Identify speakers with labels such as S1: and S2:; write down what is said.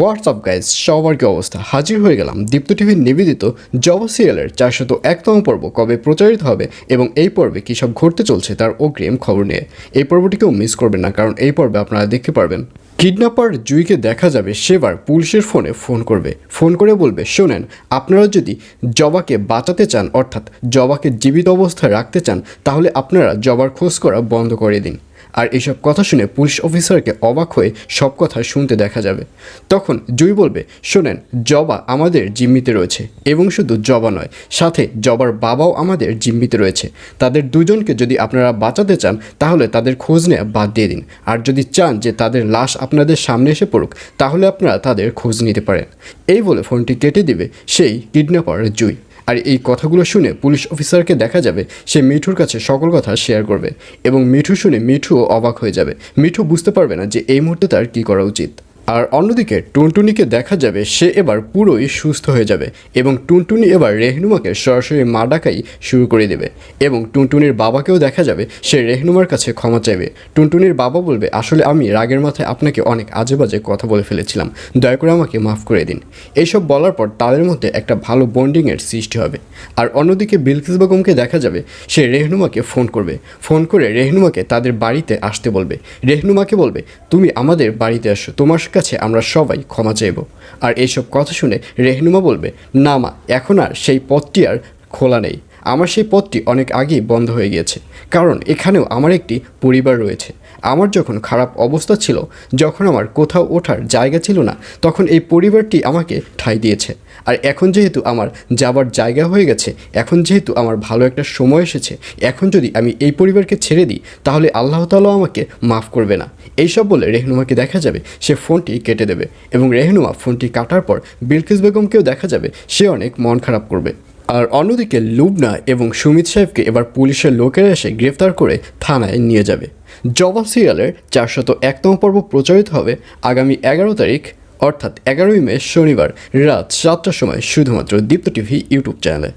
S1: WhatsApp guys, সবার কি অবস্থা? হাজির হয়ে গেলাম দীপ্ত টিভির নিবেদিত জবা সিরিয়ালের 401তম পর্ব কবে প্রচারিত হবে এবং এই পর্বে কী সব ঘটতে চলছে তার অগ্রিম খবর নিয়ে। এই পর্বটিকেও মিস করবেন না, কারণ এই পর্বে আপনারা দেখতে পারবেন কিডন্যাপার জুইকে দেখা যাবে সেবার পুলিশের ফোন করবে, ফোন করে বলবে, শোনেন, আপনারা যদি জবাকে বাঁচাতে চান, অর্থাৎ জবাকে জীবিত অবস্থায় রাখতে চান, তাহলে আপনারা জবার খোঁজ করা বন্ধ করে দিন। আর এইসব কথা শুনে পুলিশ অফিসারকে অবাক হয়ে সব কথা শুনতে দেখা যাবে। তখন জুই বলবে, শোনেন, জবা আমাদের জিম্মিতে রয়েছে এবং শুধু জবা নয়, সাথে জবার বাবাও আমাদের জিম্মিতে রয়েছে। তাদের দুজনকে যদি আপনারা বাঁচাতে চান তাহলে তাদের খোঁজ নেওয়া বাদ দিয়ে দিন, আর যদি চান যে তাদের লাশ আপনাদের সামনে এসে পড়ুক তাহলে আপনারা তাদের খোঁজ নিতে পারেন। এই বলে ফোনটি কেটে দিবে সেই কিডন্যাপার জুই। আর এই কথাগুলো শুনে পুলিশ অফিসারকে দেখা যাবে সে মিঠুর কাছে সকল কথা শেয়ার করবে এবং মিঠু শুনে মিঠুও অবাক হয়ে যাবে। মিঠু বুঝতে পারবে না যে এই মুহূর্তে তার কী করা উচিত। আর অন্যদিকে টুনটুনিকে দেখা যাবে সে এবার পুরোই সুস্থ হয়ে যাবে এবং টুনটুনি এবার রেহনুমাকে সরাসরি মা ডাকাই শুরু করে দেবে এবং টুনটুনির বাবাকেও দেখা যাবে সে রেহনুমার কাছে ক্ষমা চাইবে। টুনটুনির বাবা বলবে, আসলে আমি রাগের মাথায় আপনাকে অনেক আজে বাজে কথা বলে ফেলেছিলাম, দয়া করে আমাকে মাফ করে দিন। এইসব বলার পর তাদের মধ্যে একটা ভালো বন্ডিংয়ের সৃষ্টি হবে। আর অন্যদিকে বিলকিস বেগমকে দেখা যাবে সে রেহনুমাকে ফোন করবে, ফোন করে রেহনুমাকে তাদের বাড়িতে আসতে বলবে। রেহনুমাকে বলবে, তুমি আমাদের বাড়িতে আসো, তোমার কাছে আমরা সবাই ক্ষমা চাইব। আর এইসব কথা শুনে রেহনুমা বলবে, না মা, এখন আর সেই পথটি আর খোলা নেই, আমার সেই পথটি অনেক আগেই বন্ধ হয়ে গিয়েছে, কারণ এখানেও আমার একটি পরিবার রয়েছে। আমার যখন খারাপ অবস্থা ছিল, যখন আমার কোথাও ওঠার জায়গা ছিল না, তখন এই পরিবারটি আমাকে ঠাঁই দিয়েছে। আর এখন যেহেতু আমার যাবার জায়গা হয়ে গেছে, এখন যেহেতু আমার ভালো একটা সময় এসেছে, এখন যদি আমি এই পরিবারকে ছেড়ে দিই তাহলে আল্লাহ তাআলা আমাকে মাফ করবে না। এইসব বলে রেহনুমাকে দেখা যাবে সে ফোনটি কেটে দেবে এবং রেহনুমা ফোনটি কাটার পর বিলকিস বেগমকেও দেখা যাবে সে অনেক মন খারাপ করবে। আর অন্যদিকে লুবনা এবং সুমিত সাহেবকে এবার পুলিশের লোকেরা এসে গ্রেফতার করে থানায় নিয়ে যাবে। জবা সিরিয়ালের 401তম পর্ব প্রচারিত হবে আগামী 11 তারিখ, অর্থাৎ 11ই মে শনিবার রাত 7টার সময় শুধুমাত্র দীপ্ত টিভি ইউটিউব চ্যানেলে।